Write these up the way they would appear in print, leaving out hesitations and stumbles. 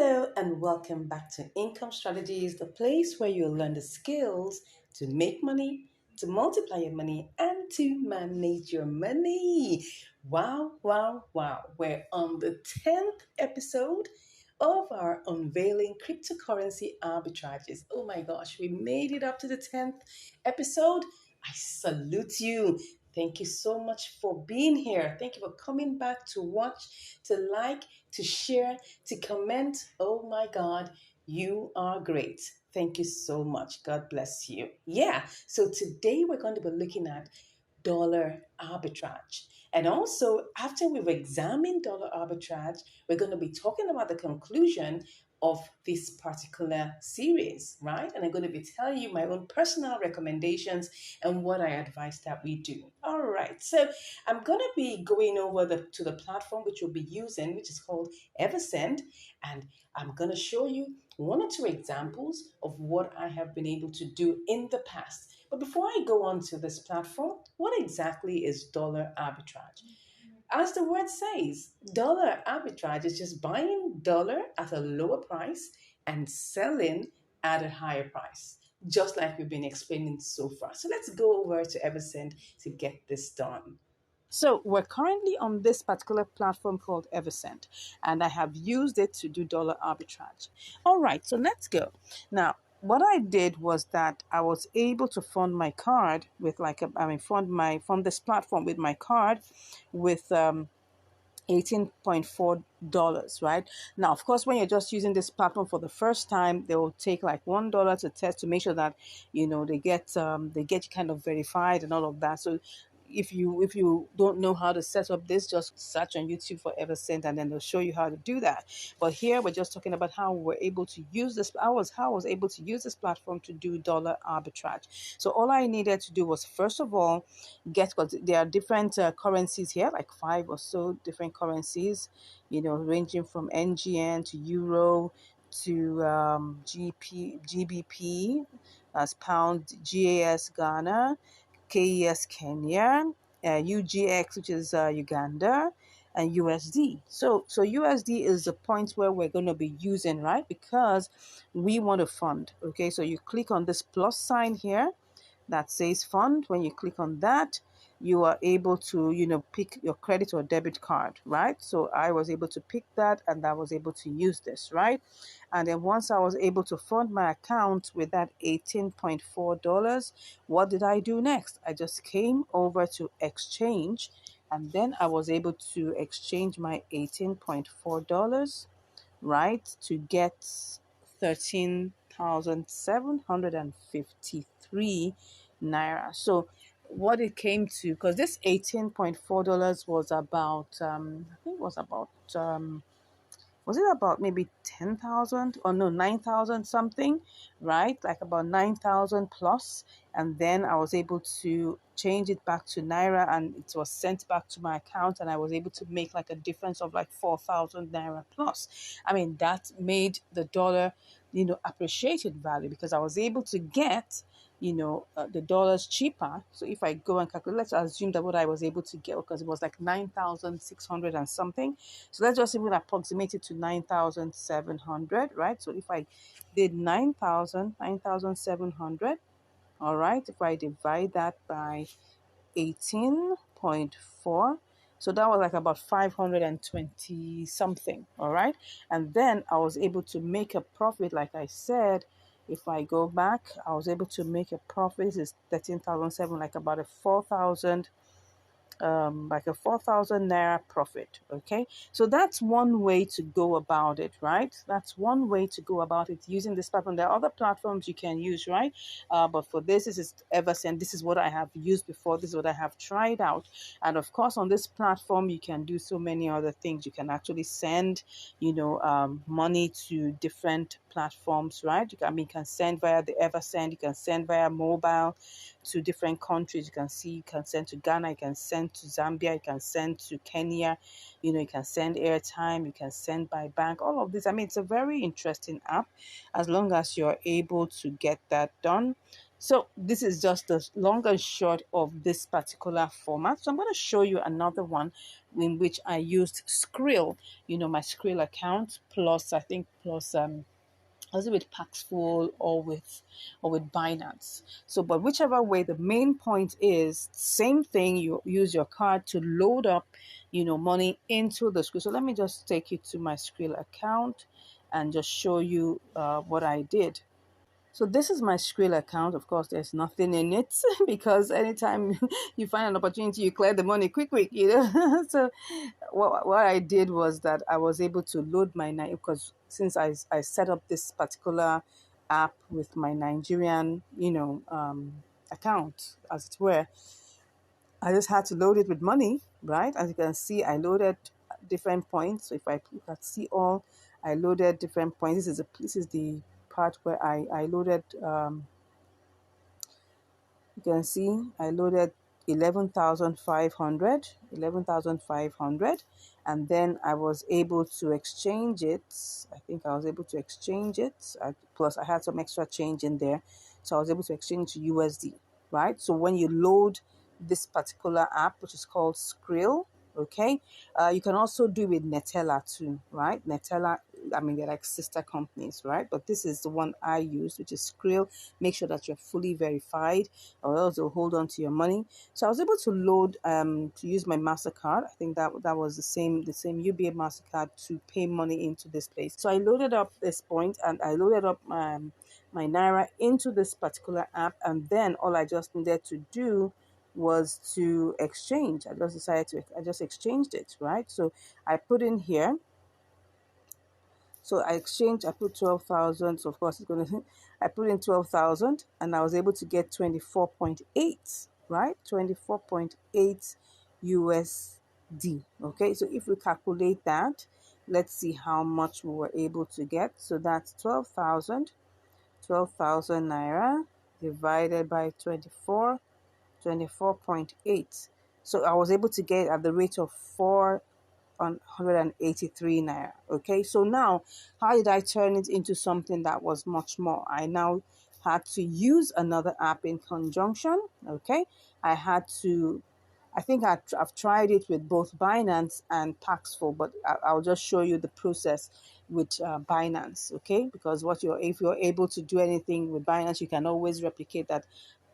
Hello and welcome back to Income Strategies, the place where you'll learn the skills to make money, to multiply your money, and to manage your money. Wow, wow, wow. We're on the 10th episode of our Unveiling Cryptocurrency Arbitrages. Oh my gosh, we made it up to the 10th episode. I salute you. Thank you so much for being here. Thank you for coming back to watch, to like, to share, to comment. Oh my God, you are great. Thank you so much. God bless you. Yeah, so today we're going to be looking at dollar arbitrage. And also, after we've examined dollar arbitrage, we're going to be talking about the conclusion of this particular series, right? And I'm going to be telling you my own personal recommendations and what I advise that we do. All right. So I'm going to be going over to the platform which we'll be using, which is called Eversend, and I'm going to show you one or two examples of what I have been able to do in the past. But before I go on to this platform, what exactly is dollar arbitrage? As the word says, dollar arbitrage is just buying dollar at a lower price and selling at a higher price, just like we've been explaining so far. So let's go over to Eversend to get this done. So we're currently on this particular platform called Eversend, and I have used it to do dollar arbitrage. All right, so let's go. Now, what I did was that I was able to fund my card with fund this platform with my card with $18.4, right? Now, of course, when you're just using this platform for the first time, they will take like $1 to test to make sure that they get you kind of verified and all of that. So if you don't know how to set up this, just search on YouTube for Eversend and then they'll show you how to do that. But here we're just talking about how we're able to use this. How I was able to use this platform to do dollar arbitrage. So all I needed to do was, first of all, because there are different currencies here, like 5 or so different currencies, ranging from NGN to Euro to GBP, as pound, GAS Ghana, KES Kenya, UGX, which is Uganda, and USD. So USD is the point where we're going to be using, right? Because we want to fund. Okay, so you click on this plus sign here that says fund. When you click on that, you are able to, pick your credit or debit card, right? So I was able to pick that and I was able to use this, right? And then once I was able to fund my account with that $18.4, what did I do next? I just came over to exchange, and then I was able to exchange my $18.4, right, to get 13,753 naira. So what it came to, because this $18.4 was about I think was it about maybe 10,000 or no 9,000 something, right? Like about 9,000 plus. And then I was able to change it back to naira and it was sent back to my account, and I was able to make like a difference of like 4,000 naira plus. I mean, that made the dollar appreciated value, because I was able to get the dollars cheaper. So if I go and calculate, let's assume that what I was able to get, because it was like 9,600 and something. So let's just even approximate it to 9,700, right? So if I did 9,700, all right, if I divide that by 18.4, so that was like about 520 something, all right? And then I was able to make a profit, like I said. If I go back, I was able to make a profit. This is 13,700, like about a 4,000 like a 4,000 naira profit. Okay, so that's one way to go about it, right? That's one way to go about it using this platform. There are other platforms you can use, right? But for this is Eversend. This is what I have used before. This is what I have tried out. And of course, on this platform, you can do so many other things. You can actually send, money to different platforms, right? You can send via the Eversend. You can send via mobile to different countries. You can send to Ghana, you can send to Zambia, you can send to Kenya, you can send airtime, you can send by bank, all of this. I mean, it's a very interesting app as long as you're able to get that done. So this is just the long and short of this particular format. So I'm going to show you another one in which I used Skrill, my Skrill account plus, I think, plus was it with Paxful or with Binance? So, but whichever way, the main point is same thing. You use your card to load up, money into the Skrill. So let me just take you to my Skrill account and just show you what I did. So this is my Skrill account. Of course, there's nothing in it because anytime you find an opportunity, you clear the money quick. So what I did was that I was able to load my because since I set up this particular app with my Nigerian, account, as it were, I just had to load it with money, right? As you can see, I loaded different points. So if I look at see all, I loaded different points. This is the part where I loaded you can see I loaded 11,500, and then I was able to exchange it. I think I was able to exchange it. Plus I had some extra change in there, so I was able to exchange to USD, right? So when you load this particular app, which is called Skrill, okay, you can also do with Netella too, right? Netella, I mean, they're like sister companies, right? But this is the one I use, which is Skrill. Make sure that you're fully verified, or else they'll hold on to your money. So I was able to load to use my MasterCard. I think that was the same UBA MasterCard to pay money into this place. So I loaded up this point and I loaded up my Naira into this particular app, and then all I just needed to do was to exchange. I just exchanged it, right? So I put in here. So I put 12,000. So of course it's going to, I put in 12,000 and I was able to get 24.8, right? 24.8 USD. Okay. So if we calculate that, let's see how much we were able to get. So that's 12,000 Naira divided by 24.8. So I was able to get at the rate of 183 Naira. Okay, so now how did I turn it into something that was much more? I now had to use another app in conjunction. Okay, I think I've tried it with both Binance and Paxful, but I'll just show you the process with Binance, okay? Because if you're able to do anything with Binance, you can always replicate that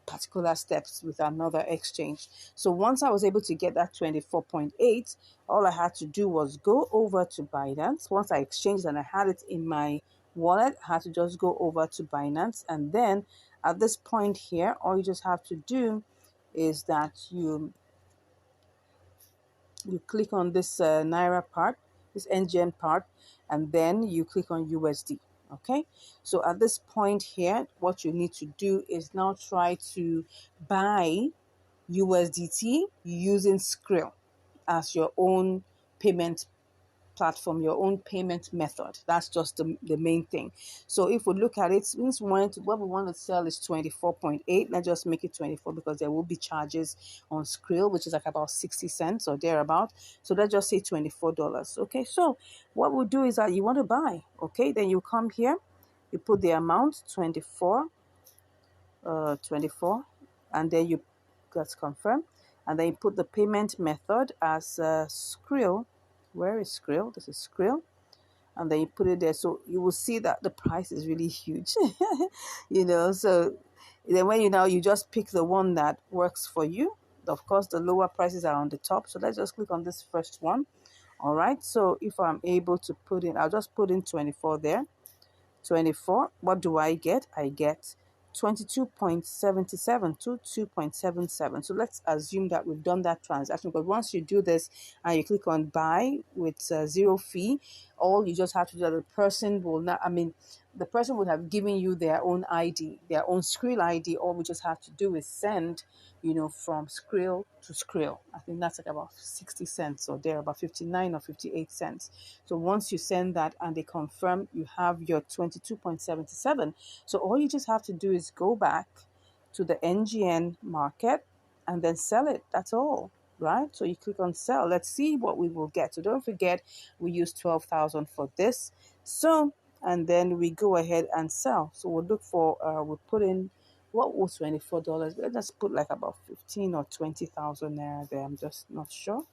particular steps with another exchange. So once I was able to get that 24.8, all I had to do was go over to Binance. Once I exchanged and I had it in my wallet, I had to just go over to Binance. And then at this point here, all you just have to do is that you click on this Naira part, this NGN part, and then you click on USD. Okay, so at this point here, what you need to do is now try to buy USDT using Skrill as your own payment platform, your own payment method. That's just the main thing. So if we look at it, since what we want to sell is 24.8, let's just make it 24 because there will be charges on Skrill, which is like about 60 cents or thereabout. So let's just say $24. Okay, so what we'll do is that you want to buy, okay, then you come here, you put the amount 24, and then you let's confirm, and then you put the payment method as Skrill. Where is Skrill? This is Skrill, and then you put it there. So you will see that the price is really huge, So then when you just pick the one that works for you. Of course, the lower prices are on the top. So let's just click on this first one. All right. So if I'm able to put in, I'll just put in 24 there. 24. What do I get? I get 22.77. So let's assume that we've done that transaction, but once you do this and you click on buy with zero fee, all you just have to do, the person will not, the person would have given you their own ID, their own Skrill ID. All we just have to do is send, from Skrill to Skrill. I think that's like about 60 cents or there, about 59 or 58 cents. So once you send that and they confirm, you have your 22.77. So all you just have to do is go back to the NGN market and then sell it. That's all, right? So you click on sell. Let's see what we will get. So don't forget, we use 12,000 for this. So, and then we go ahead and sell. So we'll look for, we'll put in what was $24? Let's just put like about 15 or 20,000 naira there. I'm just not sure.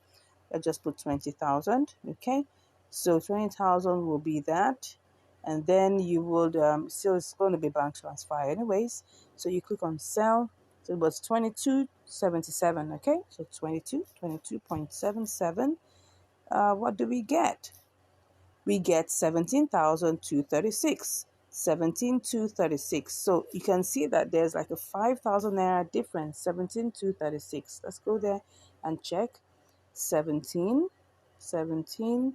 Let's just put 20,000. Okay, so 20,000 will be that, and then you would still it's going to be bank transfer anyways. So you click on sell. So it was 22.77. Okay, so 22.77. What do we get? We get 17,236. 17,236. So you can see that there's like a 5,000 naira difference. 17,236. Let's go there and check. 17, 17,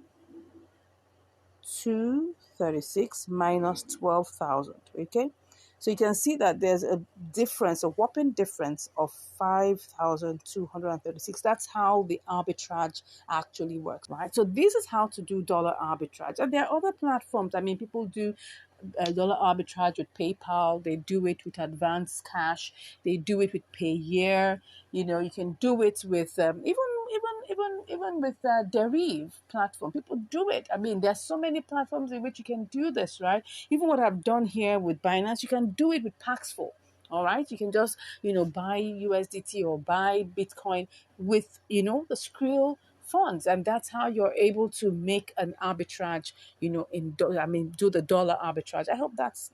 236 minus 12,000. Okay, so you can see that there's a difference, a whopping difference of 5,236. That's how the arbitrage actually works, right? So this is how to do dollar arbitrage. And there are other platforms. I mean, people do dollar arbitrage with PayPal. They do it with advanced cash. They do it with Payeer. You know, you can do it with even with Derive platform. People do it. I mean, there's so many platforms in which you can do this, right? Even what I've done here with Binance, you can do it with Paxful. All right, you can just buy USDT or buy Bitcoin with the Skrill funds, and that's how you're able to make an arbitrage. Do the dollar arbitrage. I hope that's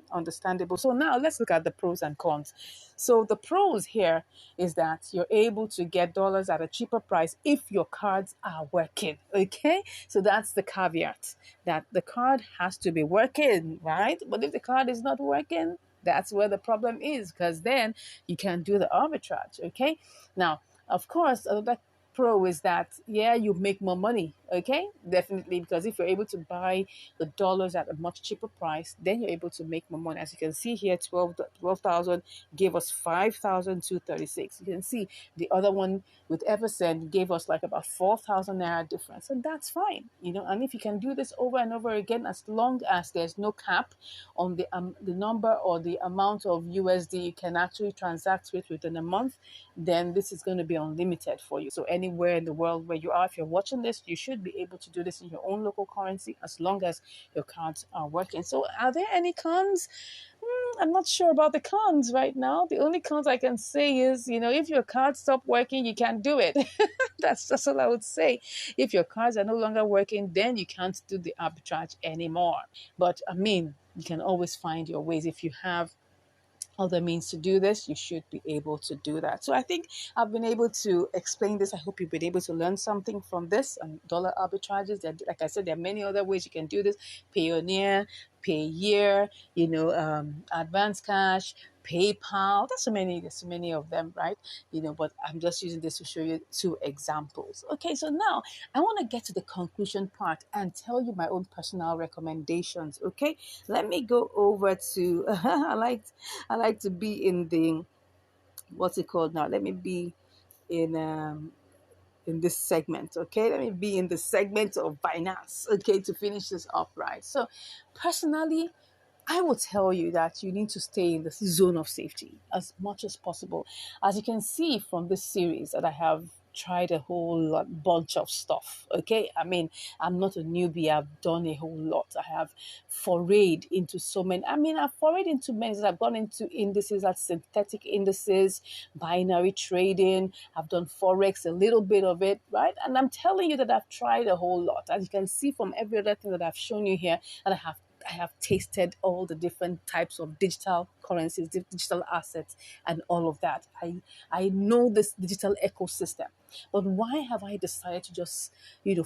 understandable. So now let's look at the pros and cons. So the pros here is that you're able to get dollars at a cheaper price if your cards are working. Okay, so that's the caveat, that the card has to be working, right? But if the card is not working, that's where the problem is, because then you can do the arbitrage. Okay, now of course another pro is that you make more money. Okay, definitely, because if you're able to buy the dollars at a much cheaper price, then you're able to make more money. As you can see here, 12,000 gave us 5,236. You can see the other one with Eversend gave us like about 4,000 naira difference, and that's fine. And if you can do this over and over again, as long as there's no cap on the number or the amount of USD you can actually transact with within a month, then this is going to be unlimited for you. So anywhere in the world where you are, if you're watching this, you should be able to do this in your own local currency as long as your cards are working. So are there any cons? I'm not sure about the cons right now. The only cons I can say is, if your cards stop working, you can't do it. That's all I would say. If your cards are no longer working, then you can't do the arbitrage anymore. But I mean, you can always find your ways. If you have other means to do this, you should be able to do that. So I think I've been able to explain this. I hope you've been able to learn something from this. Dollar arbitrages, like I said, there are many other ways you can do this. Payoneer, Payeer, advanced cash, PayPal. There's so many of them, right? But I'm just using this to show you two examples. Okay, so now I want to get to the conclusion part and tell you my own personal recommendations. Okay, let me go over to I like to be in the what's it called now? Let me be in this segment. Okay, let me be in the segment of finance. Okay, to finish this up right. So personally, I will tell you that you need to stay in the zone of safety as much as possible. As you can see from this series that I have tried a bunch of stuff. Okay, I mean, I'm not a newbie. I've done a whole lot. I have forayed into so many. I mean, I've forayed into many. I've gone into indices, like synthetic indices, binary trading. I've done forex, a little bit of it, right? And I'm telling you that I've tried a whole lot. As you can see from every other thing that I've shown you here, that I have tasted all the different types of digital currencies, digital assets, and all of that. I know this digital ecosystem. But why have I decided to just,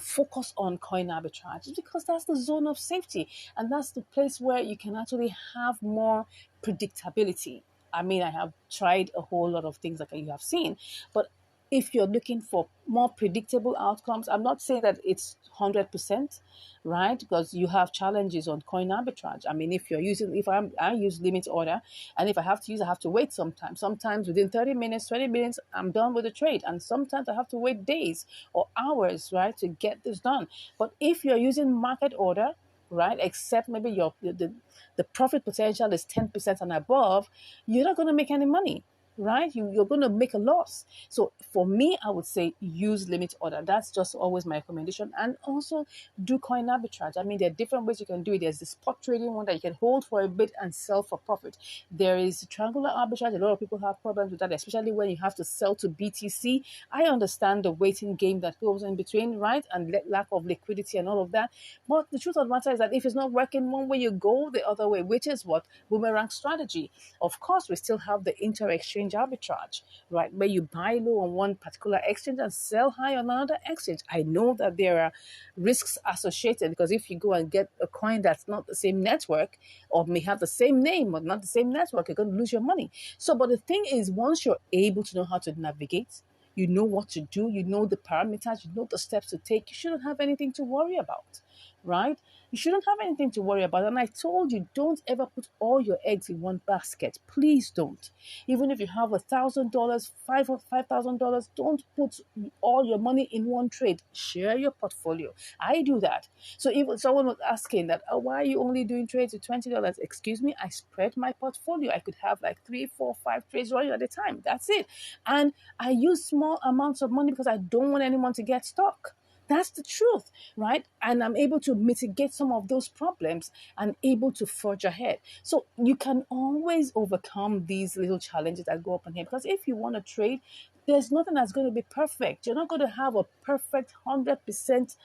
focus on coin arbitrage? It's because that's the zone of safety. And that's the place where you can actually have more predictability. I mean, I have tried a whole lot of things like you have seen, but if you're looking for more predictable outcomes, I'm not saying that it's 100%, right? Because you have challenges on coin arbitrage. I mean, if I use limit order, and if I have to use, I have to wait sometimes. Sometimes within 30 minutes, 20 minutes, I'm done with the trade. And sometimes I have to wait days or hours, right, to get this done. But if you're using market order, right, except maybe the profit potential is 10% and above, you're not going to make any money, right? You're going to make a loss. So for me, I would say use limit order. That's just always my recommendation. And also do coin arbitrage. I mean, there are different ways you can do it. There's the spot trading one that you can hold for a bit and sell for profit. There is triangular arbitrage. A lot of people have problems with that, especially when you have to sell to BTC. I understand the waiting game that goes in between, right? And lack of liquidity and all of that. But the truth of the matter is that if it's not working one way, you go the other way, which is what boomerang strategy. Of course, we still have the inter-exchange arbitrage, right? Where you buy low on one particular exchange and sell high on another exchange. I know that there are risks associated because if you go and get a coin that's not the same network or may have the same name but not the same network, you're going to lose your money. So, but the thing is, once you're able to know how to navigate, you know what to do, you know the parameters, you know the steps to take, you shouldn't have anything to worry about, right? You shouldn't have anything to worry about. And I told you, don't ever put all your eggs in one basket. Please don't. Even if you have $1,000, $5,000, don't put all your money in one trade. Share your portfolio. I do that. So if someone was asking that, oh, why are you only doing trades with $20? Excuse me, I spread my portfolio. I could have like 3, 4, 5 trades running at a time. That's it. And I use small amounts of money because I don't want anyone to get stuck. That's the truth, right? And I'm able to mitigate some of those problems and able to forge ahead. So you can always overcome these little challenges that go up on here because if you want to trade, there's nothing that's going to be perfect. You're not going to have a perfect 100%,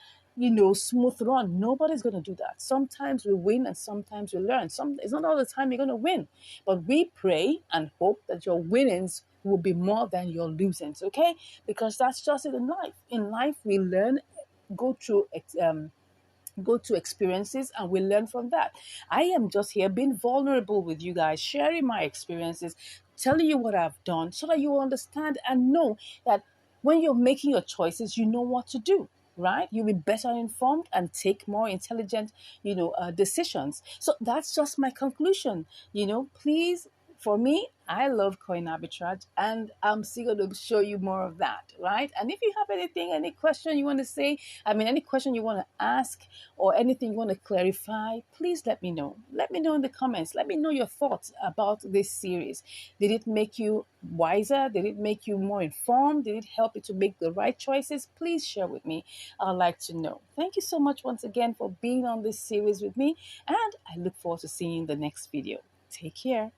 smooth run. Nobody's going to do that. Sometimes we win and sometimes we learn. It's not all the time you're going to win, but we pray and hope that your winnings will be more than your losings, okay? Because that's just it in life. In life, we learn, go through go to experiences, and we learn from that. I am just here being vulnerable with you guys, sharing my experiences, telling you what I've done so that you understand and know that when you're making your choices, you know what to do, right? You'll be better informed and take more intelligent, decisions. So that's just my conclusion. Please, for me, I love coin arbitrage, and I'm still going to show you more of that, right? And if you have anything, any question you want to say, any question you want to ask, or anything you want to clarify, please let me know. Let me know in the comments. Let me know your thoughts about this series. Did it make you wiser? Did it make you more informed? Did it help you to make the right choices? Please share with me. I'd like to know. Thank you so much once again for being on this series with me, and I look forward to seeing you in the next video. Take care.